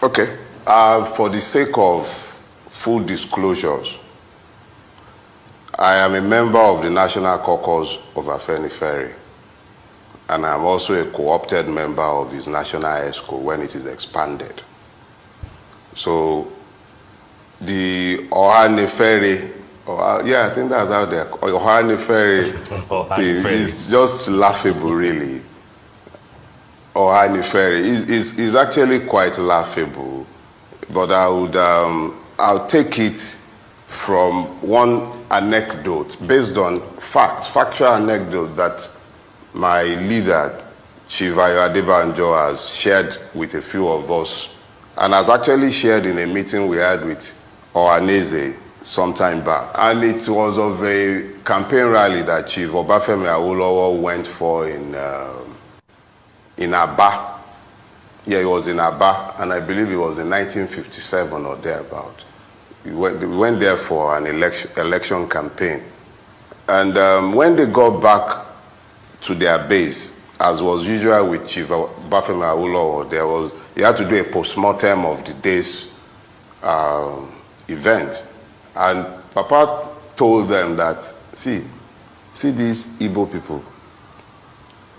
Okay. For the sake of full disclosures, I am a member of the National Caucus of Afenifere, and I am also a co-opted member of his national ESCO when it is expanded. So the Ohanefere, I think that's how they're called, Ohanefere is just laughable, really. Ohanefere is actually quite laughable, but I'll take it from one anecdote based on factual anecdote that my leader, Chief Adebanjo, has shared with a few of us, and has actually shared in a meeting we had with Ohaneze some time back. And it was of a campaign rally that Chief Obafemi Awolowo went for in Aba. Yeah, it was in Aba, and I believe it was in 1957 or thereabout. We went there for an election campaign. And when they got back to their base, as was usual with Chief Obafemi Awolowo, you had to do a post-mortem of the day's event. And Papa told them that, see these Igbo people,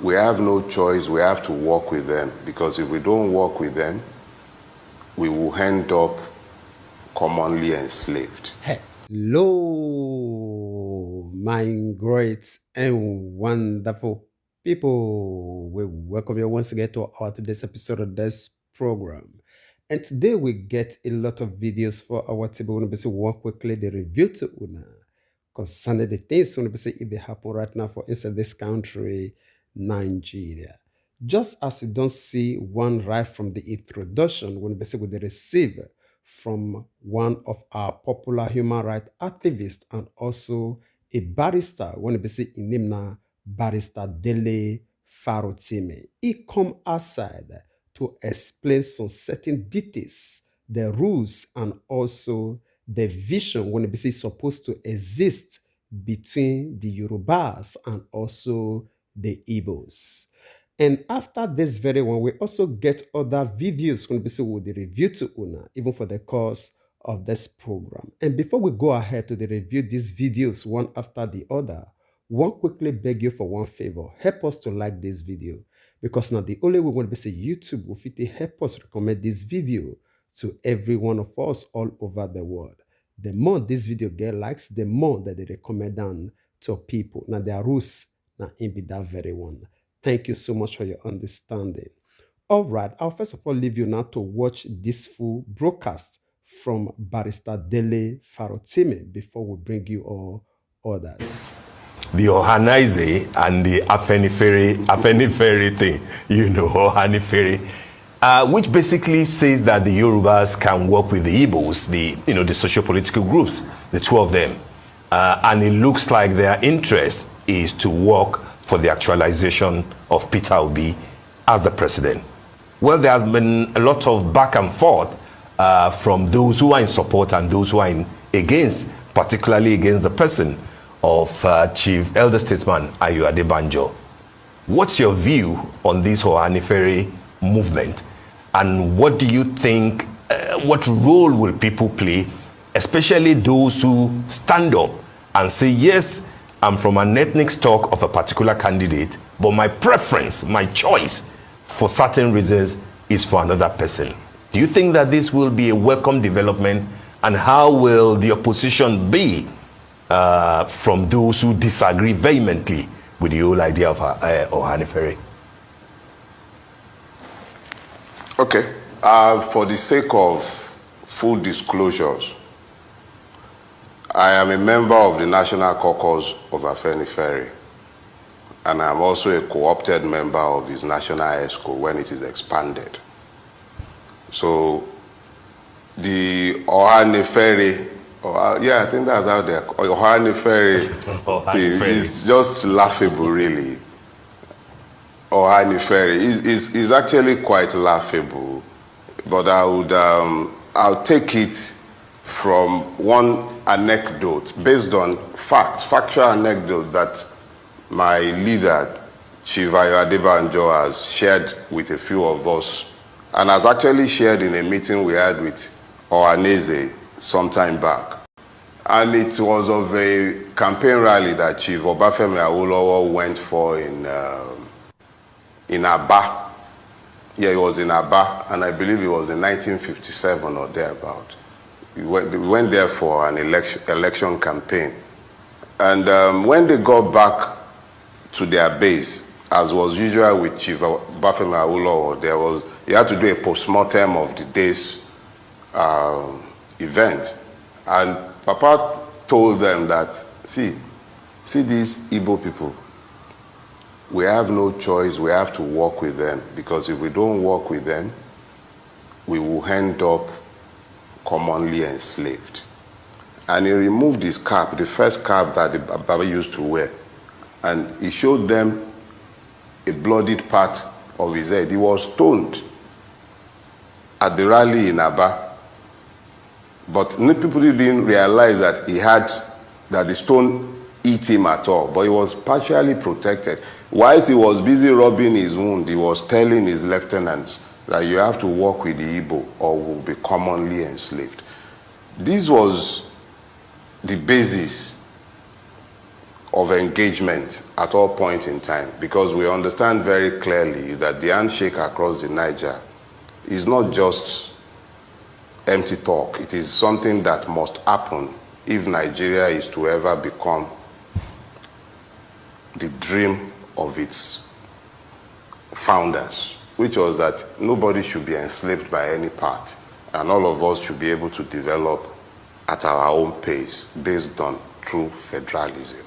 we have no choice, we have to work with them, because if we don't work with them, we will end up commonly enslaved. Hello, my great and wonderful people. We welcome you once again to our today's episode of this program. And today we get a lot of videos for our table. We want to work quickly the review to Una concerning the things we want to say if they happen right now for inside this country, Nigeria. Just as you don't see one right from the introduction, when we with the receiver from one of our popular human rights activists and also a barrister, when we say in name now, Barrister Dele Farotimi. He come outside to explain some certain details, the rules, and also the vision when it is supposed to exist between the Yorubas and also the Igbos. And after this very one, we also get other videos when we will the review to Una, even for the course of this program. And before we go ahead to the review these videos one after the other, one quickly beg you for one favor. Help us to like this video, because now the only way we want to say YouTube will fit help us recommend this video to every one of us all over the world. The more this video get likes, the more that they recommend them to people. Now there are rules now in be that very one. Thank you so much for your understanding. All right, I'll first of all leave you now to watch this full broadcast from Barrister Dele Farotimi before we bring you all others. The Ohanese and the Afenifere thing, Ohanifere, which basically says that the Yorubas can work with the Igbos, the socio-political groups, the two of them. And it looks like their interest is to work for the actualization of Peter Obi as the president. Well, there has been a lot of back and forth from those who are in support and those who are against, particularly against the person of Chief Elder Statesman Ayo Adebanjo. What's your view on this Ohanifere movement, and what do you think, what role will people play, especially those who stand up and say, yes, I'm from an ethnic stock of a particular candidate, but my preference, my choice for certain reasons is for another person? Do you think that this will be a welcome development, and how will the opposition be from those who disagree vehemently with the whole idea of Ohanifere? Okay. For the sake of full disclosures, I am a member of the National Caucus of Afenifere, and I am also a co-opted member of his national ESCO when it is expanded. So the Ohanifere, I think that's how they're called, Ohanifere is just laughable, really. Ohanifere is actually quite laughable, but I'll take it from one anecdote based on factual anecdote that my leader, Chief Adebanjo, has shared with a few of us, and has actually shared in a meeting we had with Ohaneze some time back. And it was of a campaign rally that Chief Obafemi Awolowo went for in Aba. Yeah, it was in Aba, and I believe it was in 1957 or thereabout. We went there for an election campaign. And when they got back to their base, as was usual with Chief Obafemi Awolowo, you had to do a post-mortem of the day's event. And Papa told them that, see these Igbo people, we have no choice, we have to work with them, because if we don't work with them, we will end up commonly enslaved. And he removed his cap, the first cap that the Baba used to wear, and he showed them a bloodied part of his head. He was stoned at the rally in Aba, but people didn't realize that that the stone hit him at all, but he was partially protected. Whilst he was busy rubbing his wound, he was telling his lieutenants that you have to work with the Igbo or will be commonly enslaved. This was the basis of engagement at all points in time, because we understand very clearly that the handshake across the Niger is not just empty talk. It is something that must happen if Nigeria is to ever become the dream of its founders, which was that nobody should be enslaved by any part, and all of us should be able to develop at our own pace based on true federalism.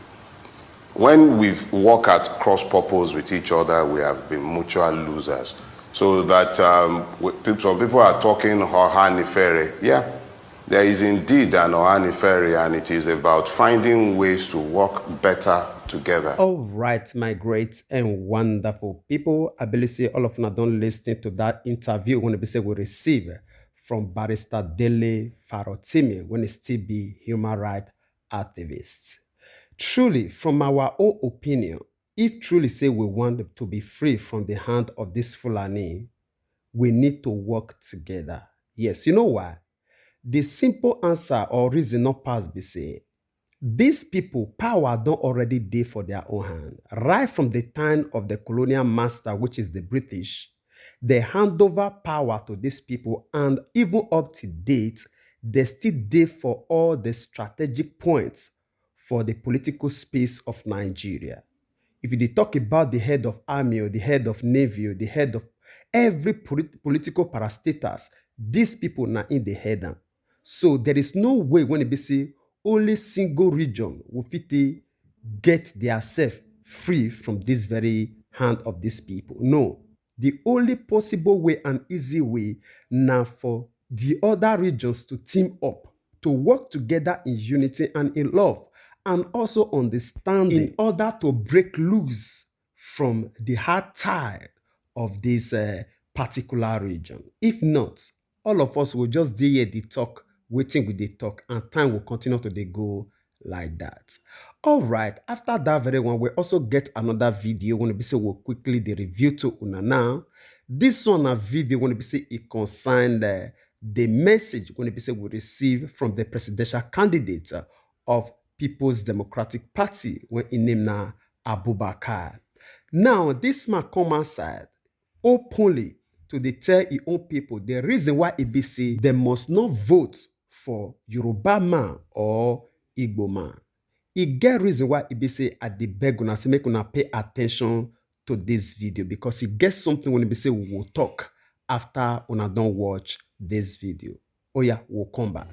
When we work at cross purpose with each other, we have been mutual losers. So that some people are talking Ohanifere. Yeah, there is indeed an Ohanifere, and it is about finding ways to work better together. All right, my great and wonderful people. I believe say all of you don't listen to that interview when we receive from Barrister Dele Farotimi when he still be human rights activist. Truly, from our own opinion, if truly say we want to be free from the hand of this Fulani, we need to work together. Yes, you know why? The simple answer or reason not pass be say, these people, power don't already dey for their own hand. Right from the time of the colonial master, which is the British, they hand over power to these people, and even up to date, they still dey for all the strategic points for the political space of Nigeria. If you talk about the head of army or the head of navy or the head of every political parastatus, these people are in the head. So there is no way when it be say only single region will fit get themselves free from this very hand of these people. No, the only possible way and easy way now for the other regions to team up, to work together in unity and in love, and also understanding in order to break loose from the hard tie of this particular region. If not, all of us will just hear the talk, waiting with the talk, and time will continue to go like that. All right, after that very one, we also get another video when we say we'll quickly the review to una now. This one a video when we say it concerned the message when we say we receive from the presidential candidate of People's Democratic Party when in name na Abubakar. Now, this man come outside openly to tell his own people the reason why he be say they must not vote for Yoruba man or Igbo man. He get reason why he be say at the beg una say make una pay attention to this video, because he gets something when he be say we will talk after una don't watch this video. Oh yeah, we'll come back.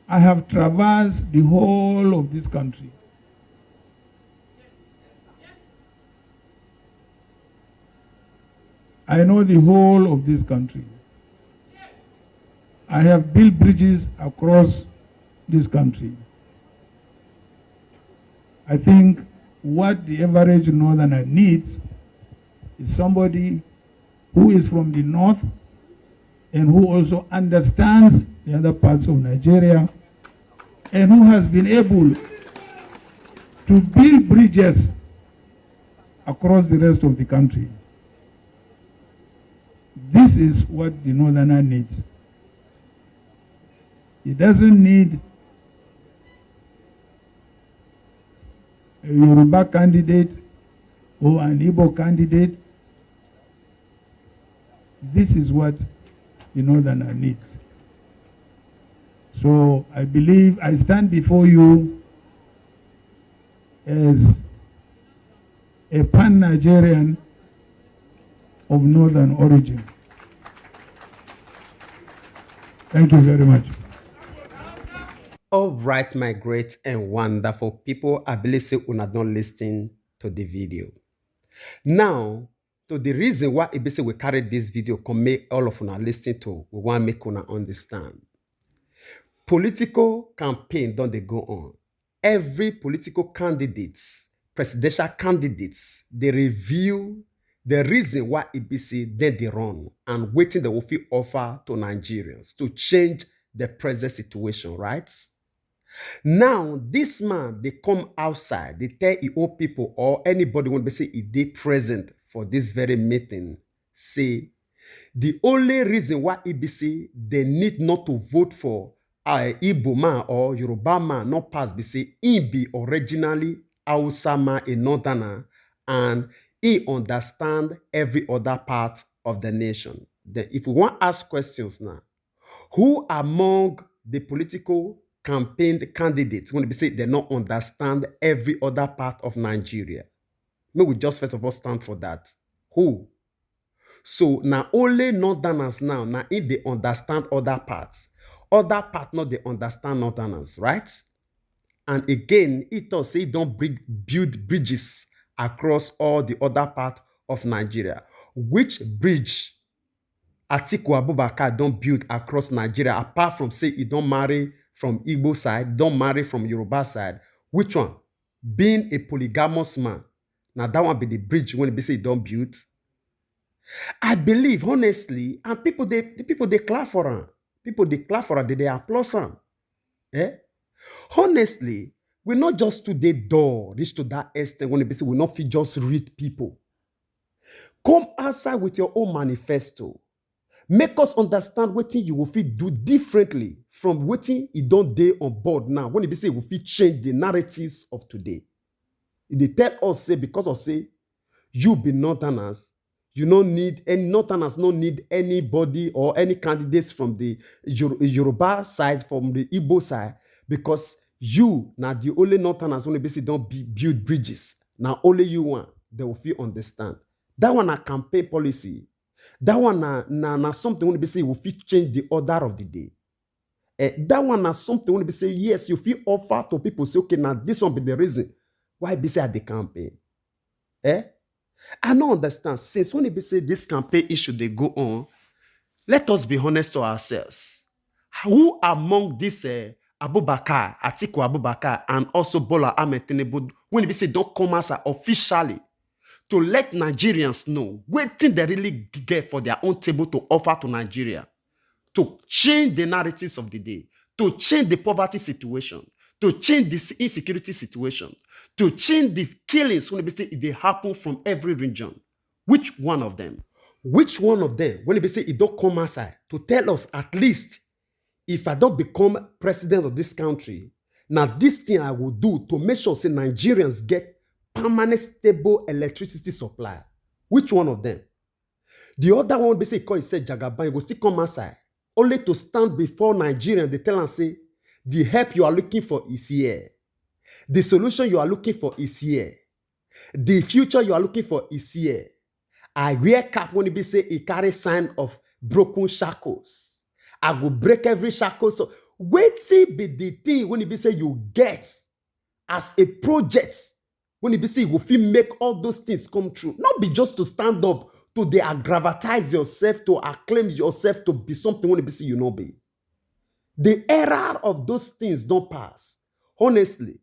I have traversed the whole of this country. I know the whole of this country. I have built bridges across this country. I think what the average northerner needs is somebody who is from the north and who also understands the other parts of Nigeria, and who has been able to build bridges across the rest of the country. This is what the Northerner needs. He doesn't need a Yoruba candidate or an Igbo candidate. This is what the Northerner needs. So I believe I stand before you as a pan-Nigerian of Northern origin. Thank you very much. All right, my great and wonderful people, I believe say una don't listen to the video. Now, to the reason why it be say we carry this video, come make all of una listen to, we want make una understand. Political campaign don't they go on. Every political candidates, presidential candidates, they review the reason why it be say then they run and waiting the will offer to Nigerians to change the present situation, right? Now, this man, they come outside, they tell his own people or anybody when they say they present for this very meeting, say the only reason why EBC they need not to vote for Igbo man or Yoruba man not pass be say he be originally Hausa man a northerner and he understand every other part of the nation. Then if we want to ask questions now, who among the political campaign candidates when they say they don't understand every other part of Nigeria? May we just first of all stand for that. Who? So now only northerners now if they understand other parts not they understand northerners, right? And again, it does say don't build bridges across all the other part of Nigeria. Which bridge Atiku Abubakar don't build across Nigeria apart from say he don't marry from Igbo side, don't marry from Yoruba side? Which one? Being a polygamous man. Now that one be the bridge when they say he don't build. I believe honestly, and the people they clap for him. People they clap for him, they applaud him. Honestly, we not just to the door, reach to that extent when they say we not fit just read people. Come outside with your own manifesto. Make us understand what you will fit do differently from what you don't day on board now. When they say we fit change the narratives of today. They tell us say because of say you be northerners. You don't need any northerners, don't need anybody or any candidates from the Yoruba side, from the Igbo side, because you now the only northerners only basically don't build bridges. Now only you want, they will feel understand. That one a campaign policy. That one na something when they say will fit change the order of the day. That one na something when they say yes, you feel offer to people say okay now this one be the reason why be say at the campaign. I don't understand. Since when they say this campaign issue they go on, let us be honest to ourselves. Who among this Abubakar, Atiku Abubakar, and also Bola Ahmed Tinubu, when they say don't come as officially to let Nigerians know what thing they really get for their own table to offer to Nigeria, to change the narratives of the day, to change the poverty situation, to change this insecurity situation, to change these killings when they happen from every region. Which one of them? Which one of them, when they say it don't come outside to tell us at least if I don't become president of this country, now this thing I will do to make sure say Nigerians get permanent stable electricity supply. Which one of them? The other one they say call it said Jagaban will still come outside only to stand before Nigerians. They tell and say the help you are looking for is here. The solution you are looking for is here. The future you are looking for is here. I wear cap when it be say it carry sign of broken shackles. I will break every shackle. So wait see be the thing when it be say you get as a project. When it be say you will feel make all those things come true. Not be just to stand up to they aggravatize yourself, to acclaim yourself to be something when it be say you know be. The era of those things don't pass. Honestly,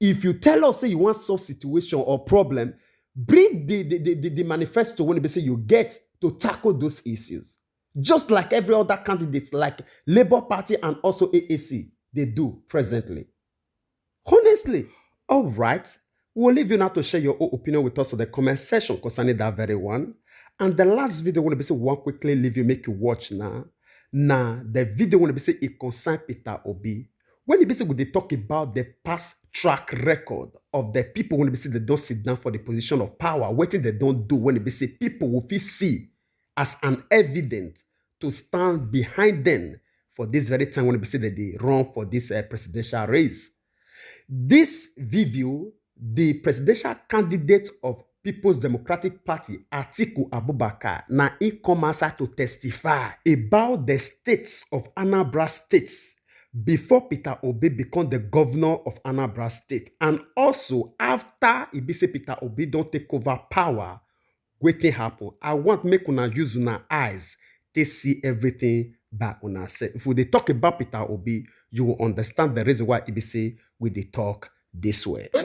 if you tell us say you want solve situation or problem, bring the manifesto when they say you get to tackle those issues. Just like every other candidates like Labour Party and also AAC, they do presently. Honestly, all right, we'll leave you now to share your own opinion with us in the comment section concerning that very one. And the last video when be say one quickly leave you make you watch now. Now the video when be say it concern Peter Obi. When be say they talk about the past track record of the people when be say they don't sit down for the position of power, waiting they don't do when be say people will feel see as an evidence to stand behind them for this very time when be say that they run for this presidential race. This video, the presidential candidate of People's Democratic Party, Atiku Abubakar, na he come outside to testify about the states of Anambra states before Peter Obi become the governor of Anambra State. And also after Ibise Peter Obi don't take over power, wetin happen. I want make una use una eyes to see everything by una self. If we dey talk about Peter Obi, you will understand the reason why Ibise we dey talk this way.